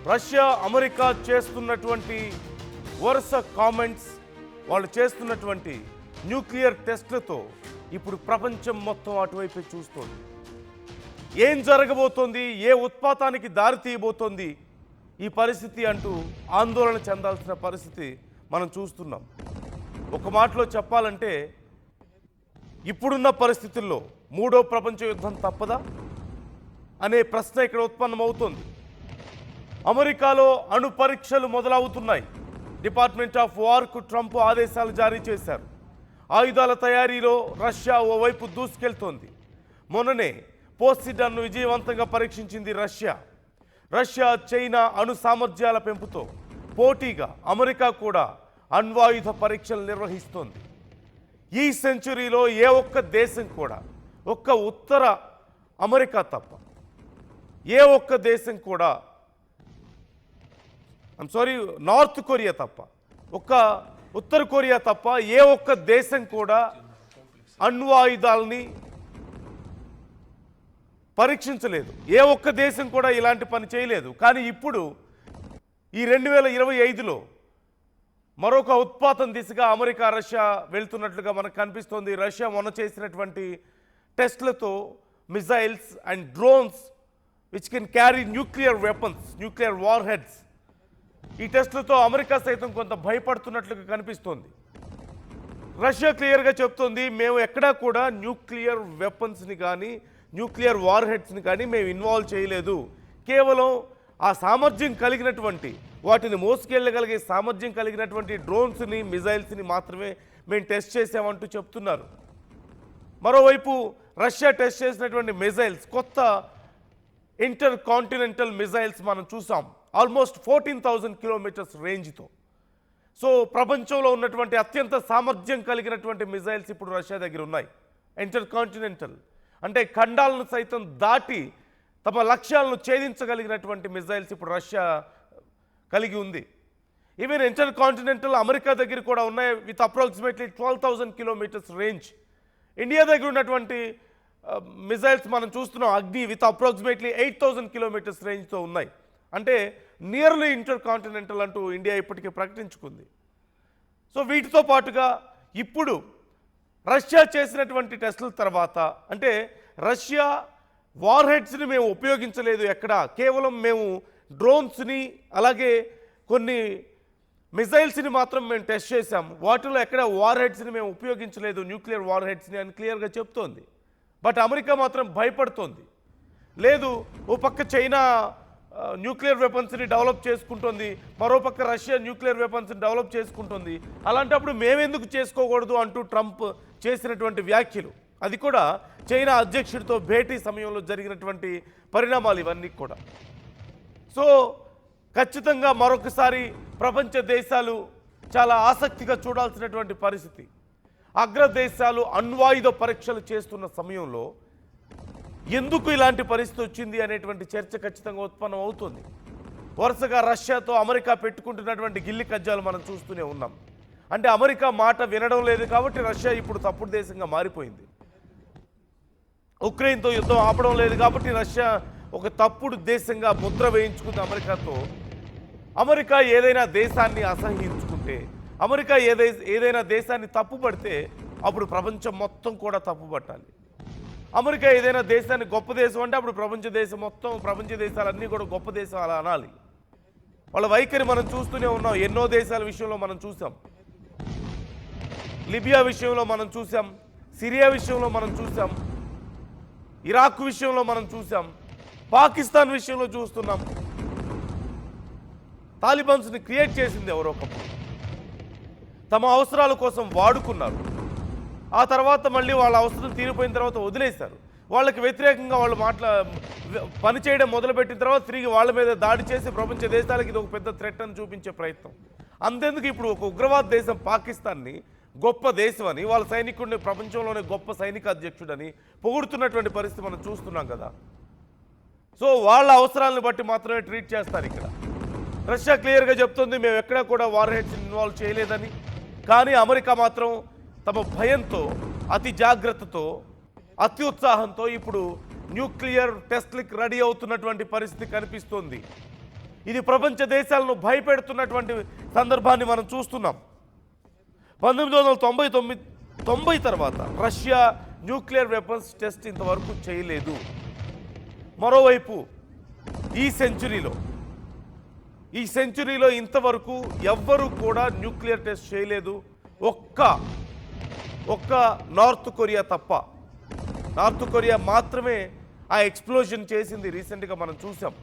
Russia America చేస్తున్నటువంటి వరుస comments, వాళ్ళు చేస్తున్నటువంటి న్యూక్లియర్ టెస్ట్లతో ఇప్పుడు ప్రపంచం మొత్తం అటువైపే చూస్తోంది. ఏం జరగబోతోంది, ఏ ఉత్పాతానికి దారి తీయబోతోంది ఈ పరిస్థితి అంటూ ఆందోళన చెందాల్సిన పరిస్థితి మనం చూస్తున్నాం. ఒక మాటలో చెప్పాలంటే ఇప్పుడున్న పరిస్థితుల్లో మూడో ప్రపంచ యుద్ధం తప్పదా అనే ప్రశ్న ఇక్కడ ఉత్పన్నమవుతోంది. అమెరికాలో అణు పరీక్షలు మొదలవుతున్నాయి. డిపార్ట్మెంట్ ఆఫ్ వార్కు ట్రంప్ ఆదేశాలు జారీ చేశారు. ఆయుధాల తయారీలో రష్యా ఓవైపు దూసుకెళ్తోంది. మొన్ననే పోసిడాన్ను విజయవంతంగా పరీక్షించింది రష్యా చైనా అణు సామర్థ్యాల పెంపుతో పోటీగా అమెరికా కూడా అణ్వాయుధ పరీక్షలు నిర్వహిస్తోంది. ఈ సెంచురీలో ఏ ఒక్క దేశం కూడా, ఒక్క ఉత్తర అమెరికా తప్ప, ఏ ఒక్క దేశం కూడా, నార్త్ కొరియా తప్ప, ఉత్తర కొరియా తప్ప ఏ ఒక్క దేశం కూడా అణ్వాయుధాలని పరీక్షించలేదు. ఏ ఒక్క దేశం కూడా ఇలాంటి పని చేయలేదు. కానీ ఇప్పుడు ఈ 2025లో మరొక ఉత్పాతం దిశగా అమెరికా రష్యా వెళ్తున్నట్లుగా మనకు కనిపిస్తోంది. రష్యా మొన్న చేసినటువంటి టెస్ట్లతో missiles and drones which can carry nuclear weapons, nuclear warheads, ఈ టెస్ట్లతో అమెరికా సైతం కొంత భయపడుతున్నట్లుగా కనిపిస్తోంది. రష్యా క్లియర్గా చెప్తోంది, మేము ఎక్కడా కూడా న్యూక్లియర్ వెపన్స్ని కానీ న్యూక్లియర్ వార్ హెడ్స్ని కానీ మేము ఇన్వాల్వ్ చేయలేదు. కేవలం ఆ సామర్థ్యం కలిగినటువంటి, వాటిని మోసుకెళ్ళగలిగే సామర్థ్యం కలిగినటువంటి డ్రోన్స్ని, మిజైల్స్ని మాత్రమే మేము టెస్ట్ చేసామంటూ చెప్తున్నారు. మరోవైపు రష్యా టెస్ట్ చేసినటువంటి మిజైల్స్, కొత్త ఇంటర్ కాంటినెంటల్ మిజైల్స్ మనం చూసాం. Almost 14,000 kilometres రేంజ్తో. సో ప్రపంచంలో ఉన్నటువంటి అత్యంత సామర్థ్యం కలిగినటువంటి మిజైల్స్ ఇప్పుడు రష్యా దగ్గర ఉన్నాయి. ఇంటర్ కాంటినెంటల్ అంటే ఖండాలను సైతం దాటి తమ లక్ష్యాలను ఛేదించగలిగినటువంటి మిజైల్స్ ఇప్పుడు రష్యా కలిగి ఉంది. ఈవెన్ ఇంటర్ కాంటినెంటల్ అమెరికా దగ్గర కూడా ఉన్నాయి with approximately 12,000 kilometres range. India దగ్గర ఉన్నటువంటి మిజైల్స్ మనం చూస్తున్నాం, అగ్ని విత్ అప్రాక్సిమేట్లీ 8,000 కిలోమీటర్స్ రేంజ్తో ఉన్నాయి. అంటే నియర్లీ ఇంటర్ కాంటినెంటల్ అంటూ ఇండియా ఇప్పటికే ప్రకటించుకుంది. సో వీటితో పాటుగా ఇప్పుడు రష్యా చేసినటువంటి టెస్టుల తర్వాత, అంటే రష్యా వార్ హెడ్స్ని మేము ఉపయోగించలేదు ఎక్కడ, కేవలం మేము డ్రోన్స్ని అలాగే కొన్ని మిజైల్స్ని మాత్రం మేము టెస్ట్ చేశాం, వాటిలో ఎక్కడ వార్ హెడ్స్ని మేము ఉపయోగించలేదు, న్యూక్లియర్ వార్ హెడ్స్ని అని క్లియర్గా చెప్తోంది. బట్ అమెరికా మాత్రం భయపడుతోంది. లేదు, ఓ పక్క చైనా న్యూక్లియర్ వెపన్స్ని డెవలప్ చేసుకుంటుంది, మరోపక్క రష్యా న్యూక్లియర్ వెపన్స్ని డెవలప్ చేసుకుంటుంది, అలాంటప్పుడు మేమెందుకు చేసుకోకూడదు అంటూ ట్రంప్ చేసినటువంటి వ్యాఖ్యలు, అది కూడా చైనా అధ్యక్షుడితో భేటీ సమయంలో జరిగినటువంటి పరిణామాలు ఇవన్నీ కూడా. సో ఖచ్చితంగా మరొకసారి ప్రపంచ దేశాలు చాలా ఆసక్తిగా చూడాల్సినటువంటి పరిస్థితి. అగ్రదేశాలు అణ్వాయుధ పరీక్షలు చేస్తున్న సమయంలో ఎందుకు ఇలాంటి పరిస్థితి వచ్చింది అనేటువంటి చర్చ ఖచ్చితంగా ఉత్పన్నం అవుతుంది. వరుసగా రష్యాతో అమెరికా పెట్టుకుంటున్నటువంటి గిల్లి కజ్జాలు మనం చూస్తూనే ఉన్నాం. అంటే అమెరికా మాట వినడం లేదు కాబట్టి రష్యా ఇప్పుడు తప్పుడు దేశంగా మారిపోయింది. ఉక్రెయిన్తో యుద్ధం ఆపడం లేదు కాబట్టి రష్యా ఒక తప్పుడు దేశంగా ముద్ర వేయించుకుంది అమెరికాతో. అమెరికా ఏదైనా దేశాన్ని అసహ్యించుకుంటే, అమెరికా ఏదైనా దేశాన్ని తప్పుపడితే అప్పుడు ప్రపంచం మొత్తం కూడా తప్పుపట్టాలి. అమెరికా ఏదైనా దేశాన్ని గొప్ప దేశం అంటే అప్పుడు ప్రపంచ దేశాలన్నీ కూడా గొప్ప దేశం అలా అనాలి. వాళ్ళ వైఖరి మనం చూస్తూనే ఉన్నాం. ఎన్నో దేశాల విషయంలో మనం చూసాం. లిబియా విషయంలో మనం చూసాం, సిరియా విషయంలో మనం చూసాం, ఇరాక్ విషయంలో మనం చూసాం, పాకిస్తాన్ విషయంలో చూస్తున్నాం. తాలిబాన్స్ని క్రియేట్ చేసింది ఎవరో ఒకప్పుడు, తమ అవసరాల కోసం వాడుకున్నారు. ఆ తర్వాత మళ్ళీ వాళ్ళ అవసరం తీరిపోయిన తర్వాత వదిలేశారు. వాళ్ళకి వ్యతిరేకంగా వాళ్ళు పనిచేయడం మొదలుపెట్టిన తర్వాత తిరిగి వాళ్ళ మీద దాడి చేసి ప్రపంచ దేశాలకి ఇది ఒక పెద్ద థ్రెట్ అని చూపించే ప్రయత్నం. అంతేందుకు ఇప్పుడు ఒక ఉగ్రవాద దేశం పాకిస్తాన్ని గొప్ప దేశం అని, వాళ్ళ సైనికుడిని ప్రపంచంలోనే గొప్ప సైనిక అధ్యక్షుడని పొగుడుతున్నటువంటి పరిస్థితి మనం చూస్తున్నాం కదా. సో వాళ్ళ అవసరాలను బట్టి మాత్రమే ట్రీట్ చేస్తారు. ఇక్కడ రష్యా క్లియర్గా చెప్తుంది, మేము ఎక్కడా కూడా వార్ హెడ్స్ ఇన్వాల్వ్ చేయలేదని. కానీ అమెరికా మాత్రం తమ భయంతో, అతి జాగ్రత్తతో, అత్యుత్సాహంతో ఇప్పుడు న్యూక్లియర్ టెస్ట్లకు రెడీ అవుతున్నటువంటి పరిస్థితి కనిపిస్తోంది. ఇది ప్రపంచ దేశాలను భయపెడుతున్నటువంటి సందర్భాన్ని మనం చూస్తున్నాం. 1990 తర్వాత రష్యా న్యూక్లియర్ వెపన్స్ టెస్ట్ ఇంతవరకు చేయలేదు. మరోవైపు ఈ సెంచురీలో ఇంతవరకు ఎవ్వరూ కూడా న్యూక్లియర్ టెస్ట్ చేయలేదు. ఒక్క నార్త్ కొరియా తప్ప. నార్త్ కొరియా మాత్రమే ఆ ఎక్స్ప్లోజన్ చేసింది. రీసెంట్గా మనం చూసాం.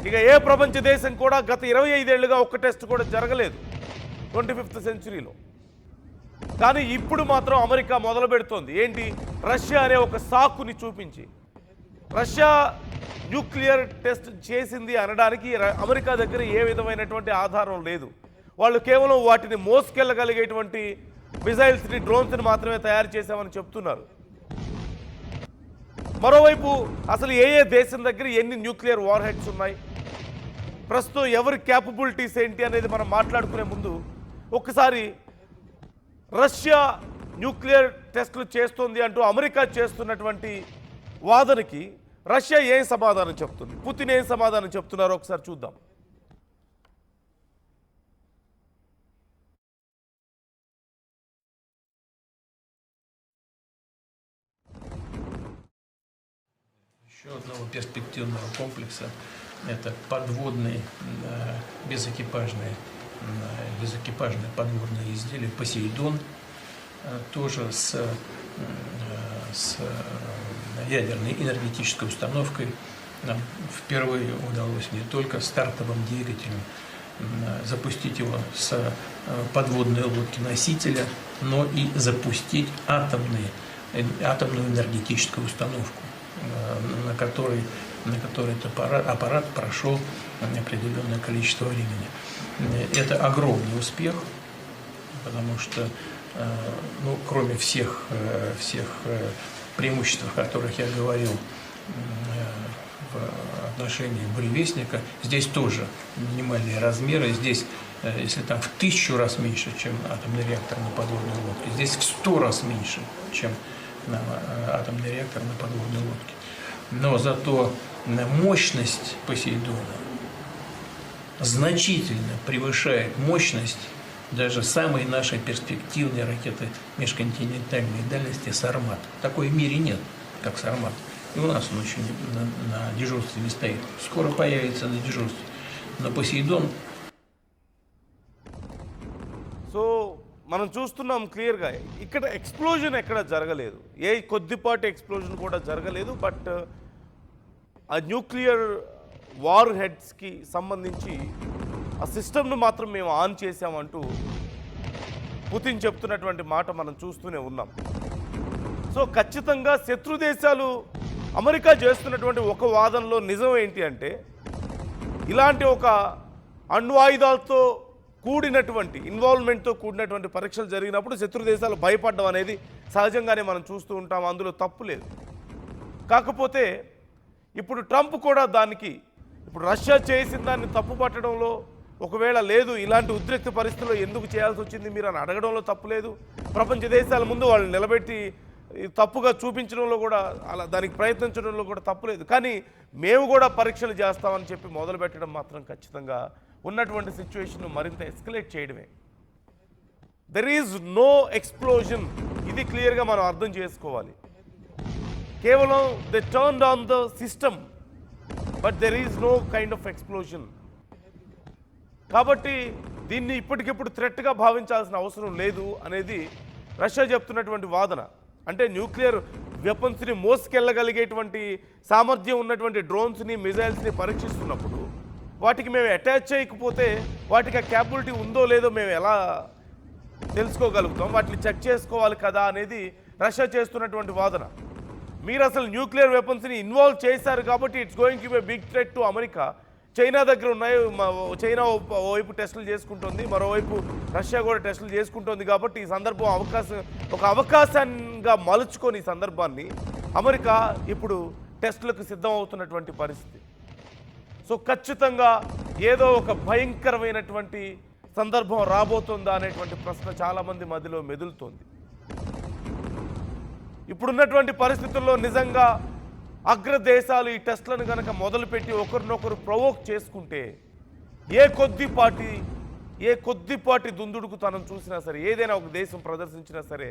ఇక ఏ ప్రపంచ దేశం కూడా గత 25 ఏళ్లుగా ఒక్క టెస్ట్ కూడా జరగలేదు 25th సెంచురీలో. కానీ ఇప్పుడు మాత్రం అమెరికా మొదలు పెడుతోంది. ఏంటి? రష్యా అనే ఒక సాకుని చూపించి రష్యా న్యూక్లియర్ టెస్ట్ చేసింది అనడానికి అమెరికా దగ్గర ఏ విధమైనటువంటి ఆధారం లేదు. వాళ్ళు కేవలం వాటిని మోసుకెళ్ళగలిగేటువంటి మిజైల్స్ని, డ్రోన్స్ని మాత్రమే తయారు చేశామని చెప్తున్నారు. మరోవైపు అసలు ఏ దేశం దగ్గర ఎన్ని న్యూక్లియర్ వార్ హెడ్స్ ఉన్నాయి, ప్రస్తుతం ఎవరి క్యాపబిలిటీస్ ఏంటి అనేది మనం మాట్లాడుకునే ముందు ఒక్కసారి రష్యా న్యూక్లియర్ టెస్టులు చేస్తుంది అంటూ అమెరికా చేస్తున్నటువంటి వాదనకి రష్యా ఏం సమాధానం చెప్తుంది, పుతిన్ ఏం సమాధానం చెప్తున్నారో ఒకసారి చూద్దాం. Еще одного перспективного комплекса – это подводные безэкипажные подводные изделия «Посейдон», тоже с ядерной энергетической установкой. Нам впервые удалось не только стартовым двигателем запустить его с подводной лодки-носителя, но и запустить атомную энергетическую установку, на которой этот аппарат прошел определенное количество времени. Это огромный успех, потому что, кроме всех преимуществ, о которых я говорил в отношении буревестника, здесь тоже минимальные размеры. Здесь, если там в 1000 раз меньше, чем атомный реактор на подводной лодке, здесь в 100 раз меньше, чем атомный реактор на подводной лодке. Но зато мощность Посейдона значительно превышает мощность даже самой нашей перспективной ракеты межконтинентальной дальности «Сармат». Такой в мире нет, как «Сармат». И у нас он еще на дежурстве не стоит. Скоро появится на дежурстве. Но «Посейдон». మనం చూస్తున్నాం క్లియర్గా ఇక్కడ ఎక్స్ప్లోజన్ ఎక్కడ జరగలేదు, ఏ కొద్దిపాటి ఎక్స్ప్లోజన్ కూడా జరగలేదు. బట్ ఆ న్యూక్లియర్ వార్ హెడ్స్కి సంబంధించి ఆ సిస్టమ్ను మాత్రం మేము ఆన్ చేసామంటూ పుతిన్ చెప్తున్నటువంటి మాట మనం చూస్తూనే ఉన్నాం. సో ఖచ్చితంగా శత్రు దేశాలు అమెరికా చేస్తున్నటువంటి ఒక వాదనలో నిజం ఏంటి అంటే, ఇలాంటి ఒక అణ్వాయుధాలతో కూడినటువంటి ఇన్వాల్వ్మెంట్తో కూడినటువంటి పరీక్షలు జరిగినప్పుడు శత్రు దేశాలు భయపడడం అనేది సహజంగానే మనం చూస్తూ ఉంటాం. అందులో తప్పు లేదు. కాకపోతే ఇప్పుడు ట్రంప్ కూడా దానికి ఇప్పుడు రష్యా చేసిన దాన్ని తప్పు పట్టడంలో, ఒకవేళ లేదు ఇలాంటి ఉద్రిక్త పరిస్థితుల్లో ఎందుకు చేయాల్సి వచ్చింది మీరు అని అడగడంలో తప్పు లేదు. ప్రపంచ దేశాల ముందు వాళ్ళు నిలబెట్టి తప్పుగా చూపించడంలో కూడా, అలా దానికి ప్రయత్నించడంలో కూడా తప్పు లేదు. కానీ మేము కూడా పరీక్షలు చేస్తామని చెప్పి మొదలు పెట్టడం మాత్రం ఖచ్చితంగా ఉన్నటువంటి సిచ్యువేషన్ మరింత ఎస్కలేట్ చేయడమే. దెర్ ఈజ్ నో ఎక్స్ప్లోజన్, ఇది క్లియర్గా మనం అర్థం చేసుకోవాలి. కేవలం they turned on the system, but there is no kind of explosion. కాబట్టి దీన్ని ఇప్పటికిప్పుడు థ్రెట్గా భావించాల్సిన అవసరం లేదు అనేది రష్యా చెప్తున్నటువంటి వాదన. అంటే న్యూక్లియర్ వెపన్స్ని మోసుకెళ్ళగలిగేటువంటి సామర్థ్యం ఉన్నటువంటి డ్రోన్స్ని, మిజైల్స్ని పరీక్షిస్తున్నప్పుడు వాటికి మేము అటాచ్ చేయకపోతే వాటికి ఆ క్యాపబిలిటీ ఉందో లేదో మేము ఎలా తెలుసుకోగలుగుతాం, వాటిని చెక్ చేసుకోవాలి కదా అనేది రష్యా చేస్తున్నటువంటి వాదన. మీరు అసలు న్యూక్లియర్ వెపన్స్ని ఇన్వాల్వ్ చేశారు కాబట్టి it's going to be big threat to America. China దగ్గర ఉన్నాయి, చైనా వైపు టెస్టులు చేసుకుంటుంది, మరోవైపు రష్యా కూడా టెస్టులు చేసుకుంటుంది. కాబట్టి ఈ సందర్భం ఒక అవకాశంగా మలుచుకొని ఈ సందర్భాన్ని అమెరికా ఇప్పుడు టెస్టులకు సిద్ధం అవుతున్నటువంటి పరిస్థితి. సో ఖచ్చితంగా ఏదో ఒక భయంకరమైనటువంటి సందర్భం రాబోతుందా అనేటువంటి ప్రశ్న చాలామంది మధ్యలో మెదులుతోంది. ఇప్పుడున్నటువంటి పరిస్థితుల్లో నిజంగా అగ్రదేశాలు ఈ టెస్ట్లను కనుక మొదలుపెట్టి ఒకరినొకరు ప్రొవోక్ చేసుకుంటే ఏ కొద్దిపాటి దుందుడుకు తనం చూసినా సరే, ఏదైనా ఒక దేశం ప్రదర్శించినా సరే